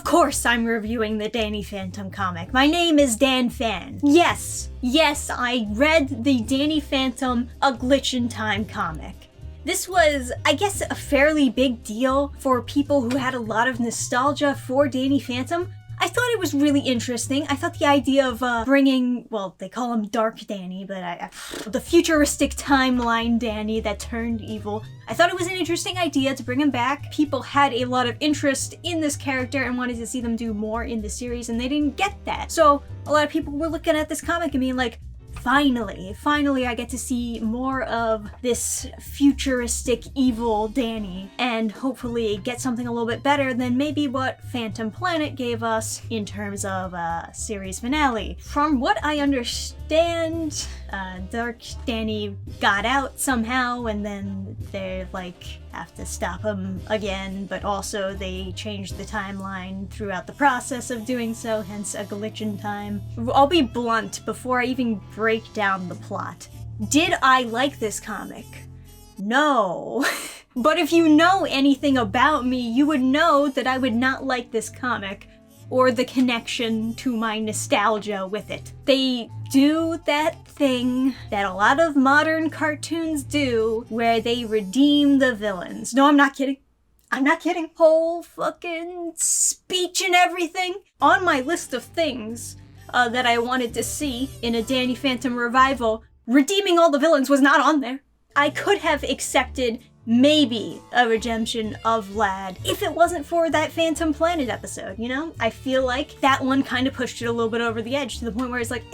course I'm reviewing the Danny Phantom comic. My name is dannphan. Yes, I read the Danny Phantom A Glitch in Time comic. This was, I guess, a fairly big deal for people who had a lot of nostalgia for Danny Phantom. I thought it was really interesting. I thought the idea of bringing, well, they call him Dark Danny, but the futuristic timeline Danny that turned evil. I thought it was an interesting idea to bring him back. People had a lot of interest in this character and wanted to see them do more in the series, and they didn't get that. So a lot of people were looking at this comic and being like, finally I get to see more of this futuristic evil Danny, and hopefully get something a little bit better than maybe what Phantom Planet gave us in terms of a series finale. From what I understand, Dark Danny got out somehow, and then they have to stop him again, but also they changed the timeline throughout the process of doing so, hence a glitch in time. I'll be blunt before I even break down the plot. Did I like this comic? No. But if you know anything about me, you would know that I would not like this comic, or the connection to my nostalgia with it. They do that thing that a lot of modern cartoons do, where they redeem the villains. No, I'm not kidding. Whole fucking speech and everything. On my list of things that I wanted to see in a Danny Phantom revival, redeeming all the villains was not on there. I could have accepted maybe a redemption of Vlad if it wasn't for that Phantom Planet episode, you know? I feel like that one kind of pushed it a little bit over the edge to the point where it's like,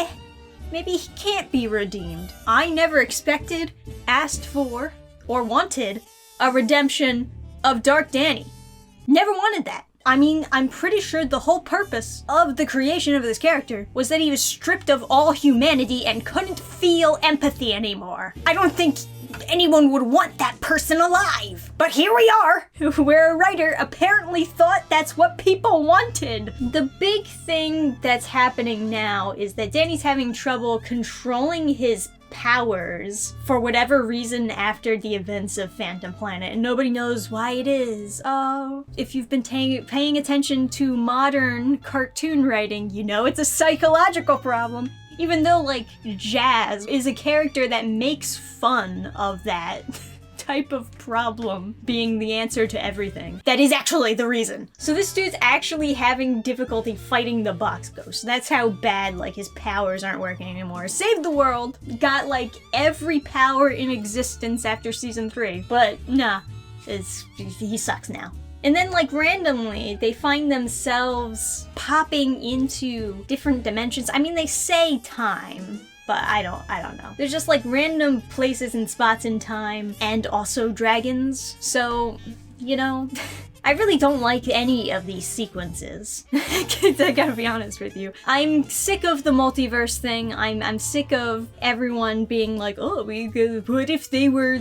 maybe he can't be redeemed. I never expected, asked for, or wanted a redemption of Dark Danny. Never wanted that. I mean, I'm pretty sure the whole purpose of the creation of this character was that he was stripped of all humanity and couldn't feel empathy anymore. I don't think anyone would want that person alive. But here we are, where a writer apparently thought that's what people wanted. The big thing that's happening now is that Danny's having trouble controlling his powers for whatever reason after the events of Phantom Planet, and nobody knows why it is. If you've been paying attention to modern cartoon writing, you know it's a psychological problem. Even though, Jazz is a character that makes fun of that type of problem being the answer to everything. That is actually the reason. So this dude's actually having difficulty fighting the box ghost. That's how bad, his powers aren't working anymore. Saved the world, got, every power in existence after season 3. But, nah, he sucks now. And then, randomly, they find themselves popping into different dimensions. I mean, they say time, but I don't know. There's just, random places and spots in time, and also dragons. So, you know, I really don't like any of these sequences. I gotta be honest with you. I'm sick of the multiverse thing. I'm sick of everyone being like, oh, what if they were,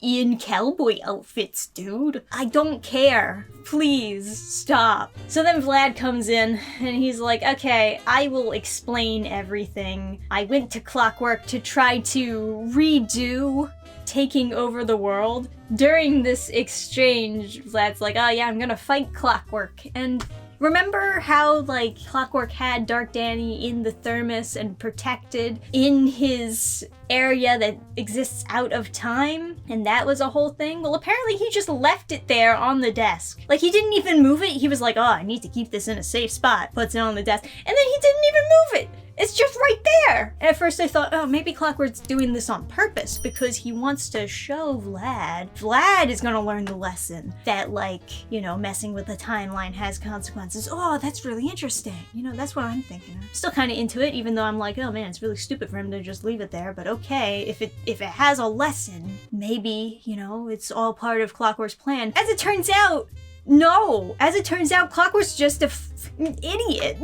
in cowboy outfits, dude? I don't care. Please, stop. So then Vlad comes in, and he's like, okay, I will explain everything. I went to Clockwork to try to redo taking over the world. During this exchange, Vlad's like, oh yeah, I'm gonna fight Clockwork. And remember how, Clockwork had Dark Danny in the thermos and protected in his area that exists out of time? And that was a whole thing? Well, apparently he just left it there on the desk. He didn't even move it. He was like, oh, I need to keep this in a safe spot. Puts it on the desk. And then he didn't even move it. It's just right there! And at first I thought, oh, maybe Clockwork's doing this on purpose because he wants to show Vlad. Vlad is gonna learn the lesson that, messing with the timeline has consequences. Oh, that's really interesting. That's what I'm thinking. I'm still kind of into it, even though I'm like, oh man, it's really stupid for him to just leave it there. But okay, if it has a lesson, maybe, it's all part of Clockwork's plan. As it turns out, no! As it turns out, Clockwork's just an idiot.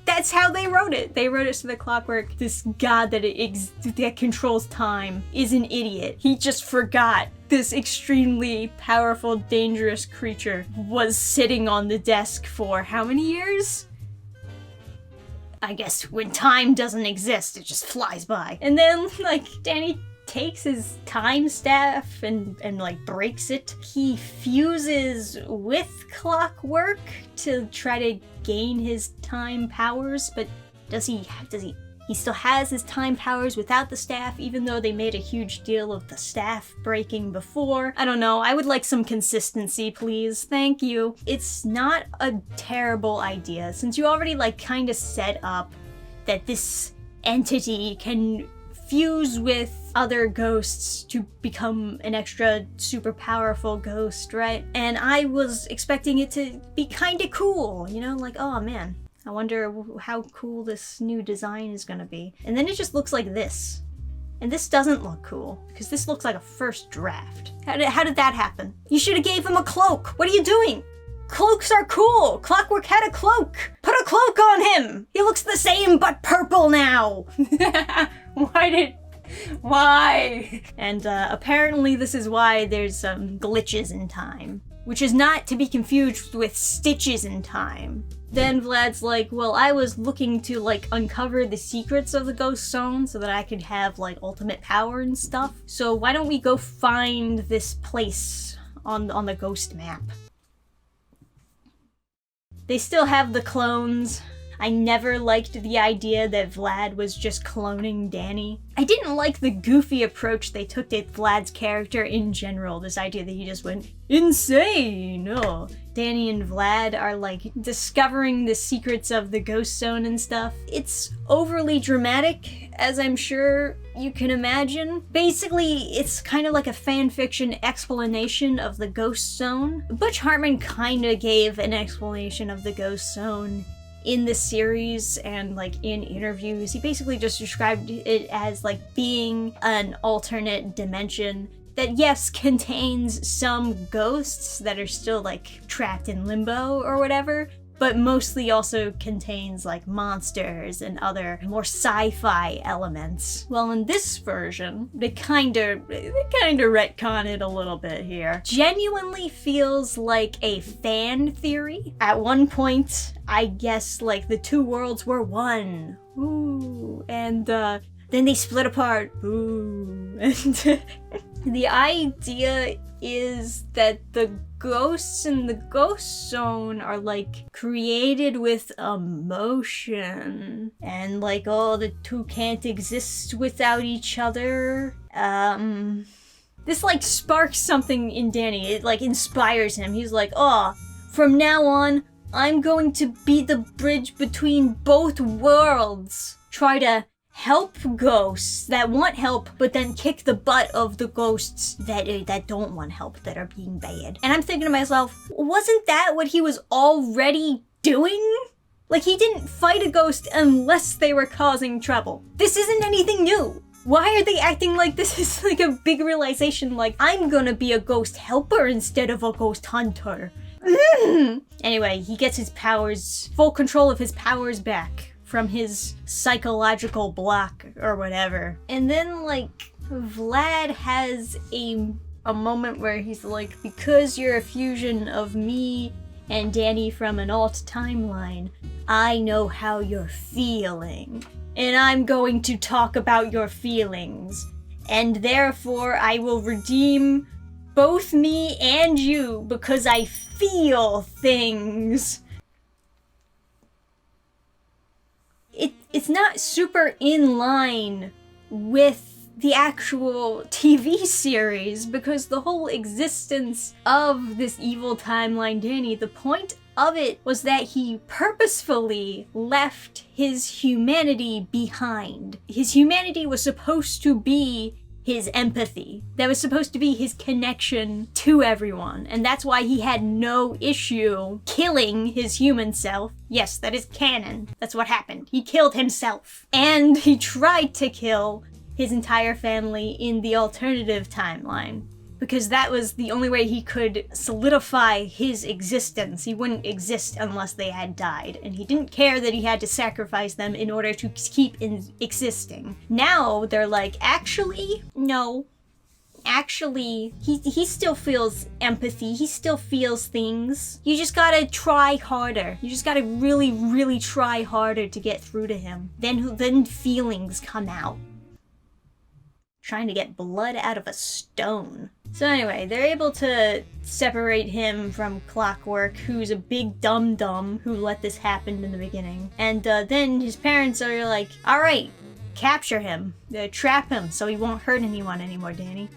That's how they wrote it. They wrote it so that Clockwork, this god that controls time, is an idiot. He just forgot this extremely powerful, dangerous creature was sitting on the desk for how many years? I guess when time doesn't exist, it just flies by. And then, Danny takes his time staff and like breaks it. He fuses with Clockwork to try to gain his time powers, but does he still has his time powers without the staff, even though they made a huge deal of the staff breaking before. I don't know, I would like some consistency, please. Thank you. It's not a terrible idea, since you already like kind of set up that this entity can fuse with other ghosts to become an extra super powerful ghost, right? And I was expecting it to be kind of cool, you know, like, oh man, I wonder how cool this new design is gonna be. And then it just looks like this. And this doesn't look cool, because this looks like a first draft. How did that happen? You should have gave him a cloak. What are you doing? Cloaks are cool. Clockwork had a cloak. Put a cloak on him. He looks the same, but purple now. Why? And apparently this is why there's some glitches in time, which is not to be confused with stitches in time. Then Vlad's like, well, I was looking to like uncover the secrets of the ghost zone so that I could have like ultimate power and stuff. So why don't we go find this place on the ghost map? They still have the clones. I never liked the idea that Vlad was just cloning Danny. I didn't like the goofy approach they took to Vlad's character in general, this idea that he just went insane. Oh. Danny and Vlad are like discovering the secrets of the ghost zone and stuff. It's overly dramatic, as I'm sure you can imagine. Basically, it's kind of like a fanfiction explanation of the ghost zone. Butch Hartman kind of gave an explanation of the ghost zone in the series and like in interviews. He basically just described it as like being an alternate dimension that, yes, contains some ghosts that are still like trapped in limbo or whatever, but mostly also contains like monsters and other more sci-fi elements. Well, in this version, they kind of retcon it a little bit here. Genuinely feels like a fan theory. At one point, I guess like the two worlds were one. Ooh, and then they split apart. Ooh, and the idea is that the ghosts in the ghost zone are like created with emotion, and like, oh, the two can't exist without each other. This like sparks something in Danny. It like inspires him. He's like, oh, from now on, I'm going to be the bridge between both worlds. Try to help ghosts that want help, but then kick the butt of the ghosts that don't want help, that are being bad. And I'm thinking to myself, wasn't that what he was already doing? Like, he didn't fight a ghost unless they were causing trouble. This isn't anything new. Why are they acting like this is like a big realization, like, I'm gonna be a ghost helper instead of a ghost hunter? Anyway, he gets his powers, full control of his powers back from his psychological block or whatever. And then like Vlad has a moment where he's like, because you're a fusion of me and Danny from an alt timeline, I know how you're feeling. And I'm going to talk about your feelings. And therefore I will redeem both me and you because I feel things. It's not super in line with the actual TV series, because the whole existence of this evil timeline Danny, the point of it was that he purposefully left his humanity behind. His humanity was supposed to be his empathy. That was supposed to be his connection to everyone. And that's why he had no issue killing his human self. Yes, that is canon. That's what happened. He killed himself. And he tried to kill his entire family in the alternative timeline, because that was the only way he could solidify his existence. He wouldn't exist unless they had died, and he didn't care that he had to sacrifice them in order to keep existing. Now they're like, actually, no. Actually, he still feels empathy. He still feels things. You just gotta try harder. You just gotta really, really try harder to get through to him. Then feelings come out. trying to get blood out of a stone. So anyway, they're able to separate him from Clockwork, who's a big dum-dum who let this happen in the beginning. And then his parents are like, alright, capture him, trap him so he won't hurt anyone anymore, Danny.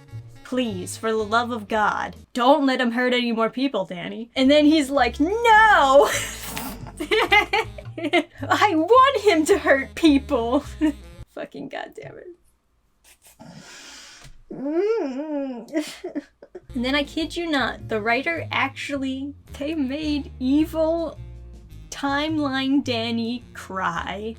Please, for the love of God, don't let him hurt any more people, Danny. And then he's like, no! I want him to hurt people! Fucking goddamn it. And then I kid you not, the writer they made evil timeline Danny cry.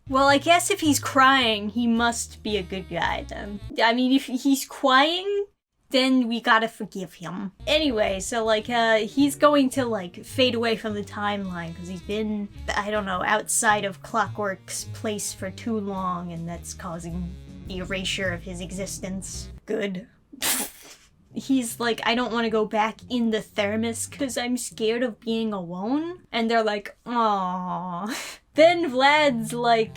Well, I guess if he's crying, he must be a good guy then. I mean, if he's crying, then we gotta forgive him. Anyway, so he's going to fade away from the timeline because he's been, I don't know, outside of Clockwork's place for too long, and that's causing the erasure of his existence. Good. He's like, I don't want to go back in the thermos because I'm scared of being alone. And they're like, aww. Then Vlad's like,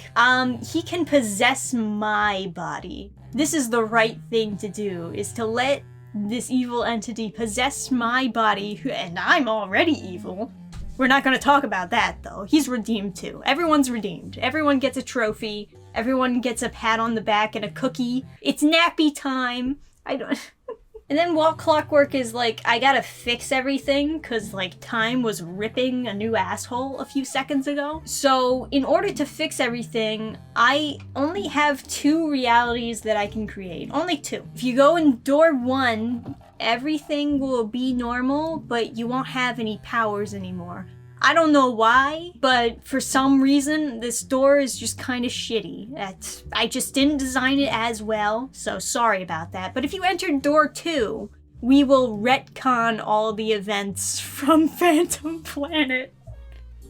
he can possess my body. This is the right thing to do, is to let this evil entity possess my body, and I'm already evil. We're not going to talk about that, though. He's redeemed, too. Everyone's redeemed. Everyone gets a trophy. Everyone gets a pat on the back and a cookie. It's nappy time. I don't... And then while Clockwork is like, I gotta fix everything, cause time was ripping a new asshole a few seconds ago. So in order to fix everything, I only have 2 realities that I can create. Only 2. If you go in door 1, everything will be normal, but you won't have any powers anymore. I don't know why, but for some reason, this door is just kind of shitty. I just didn't design it as well, so sorry about that. But if you enter door 2, we will retcon all the events from Phantom Planet.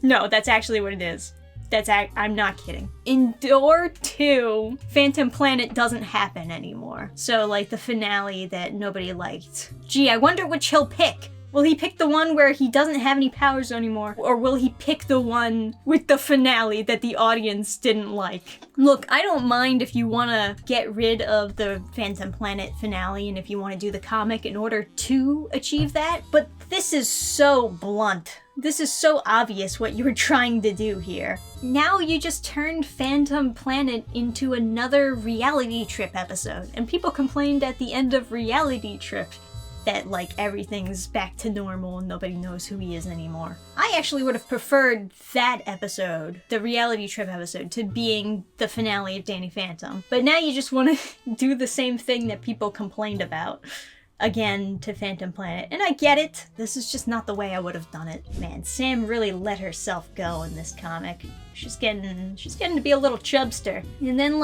No, that's actually what it is. I'm not kidding. In door 2, Phantom Planet doesn't happen anymore. So, the finale that nobody liked. Gee, I wonder which he'll pick. Will he pick the one where he doesn't have any powers anymore? Or will he pick the one with the finale that the audience didn't like? Look, I don't mind if you want to get rid of the Phantom Planet finale and if you want to do the comic in order to achieve that, but this is so blunt. This is so obvious what you were trying to do here. Now you just turned Phantom Planet into another Reality Trip episode, and people complained at the end of Reality Trip that everything's back to normal and nobody knows who he is anymore. I actually would have preferred that episode, the Reality Trip episode, to being the finale of Danny Phantom. But now you just want to do the same thing that people complained about again to Phantom Planet. And I get it. This is just not the way I would have done it. Man, Sam really let herself go in this comic. She's getting to be a little chubster. And then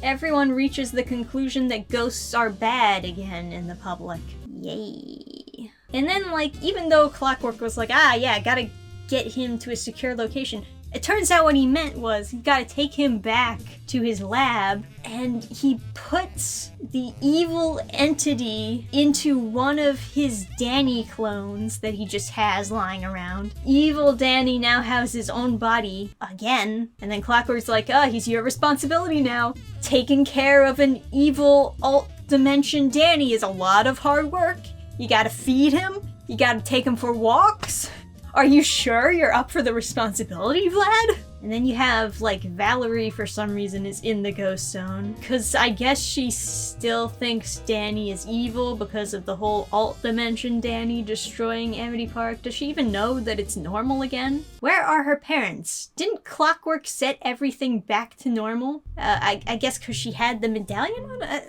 everyone reaches the conclusion that ghosts are bad again in the public. Yay. And then even though Clockwork was like, yeah, gotta get him to a secure location, it turns out what he meant was you gotta take him back to his lab, and he puts the evil entity into one of his Danny clones that he just has lying around. Evil Danny now has his own body again, and then Clockwork's like, he's your responsibility now. Taking care of an evil alt-dimension Danny is a lot of hard work. You gotta feed him, you gotta take him for walks. Are you sure you're up for the responsibility, Vlad? And then you have, Valerie for some reason is in the ghost zone. Because I guess she still thinks Danny is evil because of the whole alt-dimension Danny destroying Amity Park. Does she even know that it's normal again? Where are her parents? Didn't Clockwork set everything back to normal? I guess because she had the medallion on? I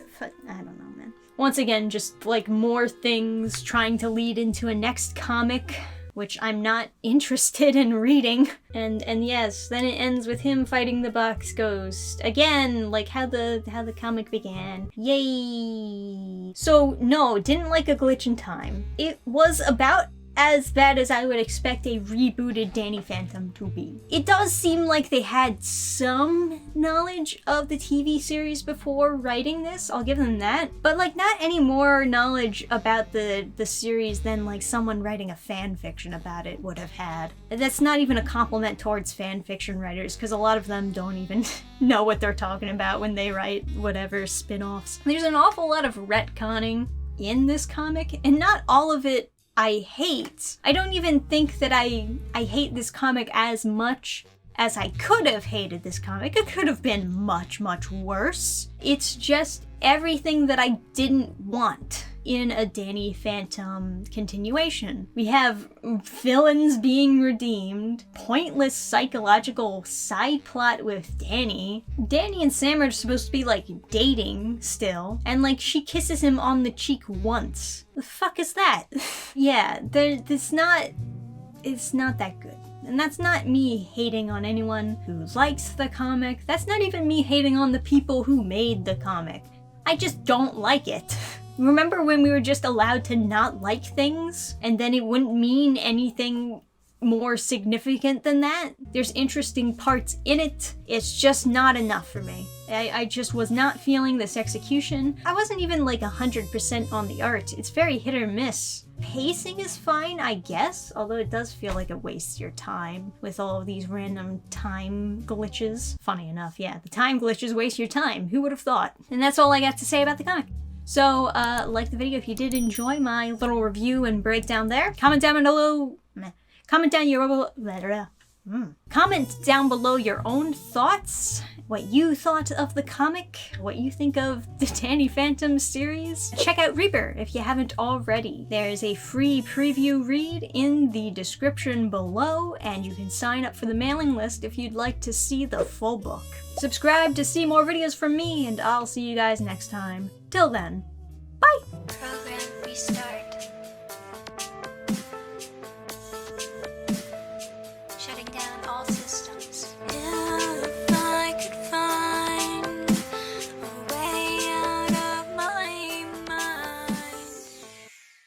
don't know, man. Once again, just, more things trying to lead into a next comic, which I'm not interested in reading. And yes, then it ends with him fighting the box ghost. Again, how the comic began. Yay! So, no, didn't like A Glitch in Time. It was about as bad as I would expect a rebooted Danny Phantom to be. It does seem like they had some knowledge of the TV series before writing this, I'll give them that, but like not any more knowledge about the series than like someone writing a fan fiction about it would have had. That's not even a compliment towards fan fiction writers, because a lot of them don't even know what they're talking about when they write whatever spin-offs. There's an awful lot of retconning in this comic, and not all of it I hate. I don't even think that I hate this comic as much as I could have hated this comic. It could have been much, much worse. It's just everything that I didn't want in a Danny Phantom continuation. We have villains being redeemed, pointless psychological side plot with Danny. Danny and Sam are supposed to be like dating still, and like she kisses him on the cheek once. The fuck is that? Yeah, it's not that good. And that's not me hating on anyone who likes the comic. That's not even me hating on the people who made the comic. I just don't like it. Remember when we were just allowed to not like things, and then it wouldn't mean anything more significant than that? There's interesting parts in it. It's just not enough for me. I just was not feeling this execution. I wasn't even like 100% on the art. It's very hit or miss. Pacing is fine, I guess, although it does feel like it wastes your time with all of these random time glitches. Funny enough, yeah, the time glitches waste your time. Who would have thought? And that's all I got to say about the comic. So, like the video if you did enjoy my little review and breakdown there. Comment down below your own thoughts, what you thought of the comic, what you think of the Danny Phantom series. Check out Reaper if you haven't already. There's a free preview read in the description below, and you can sign up for the mailing list if you'd like to see the full book. Subscribe to see more videos from me, and I'll see you guys next time. Till then, bye! Program restart.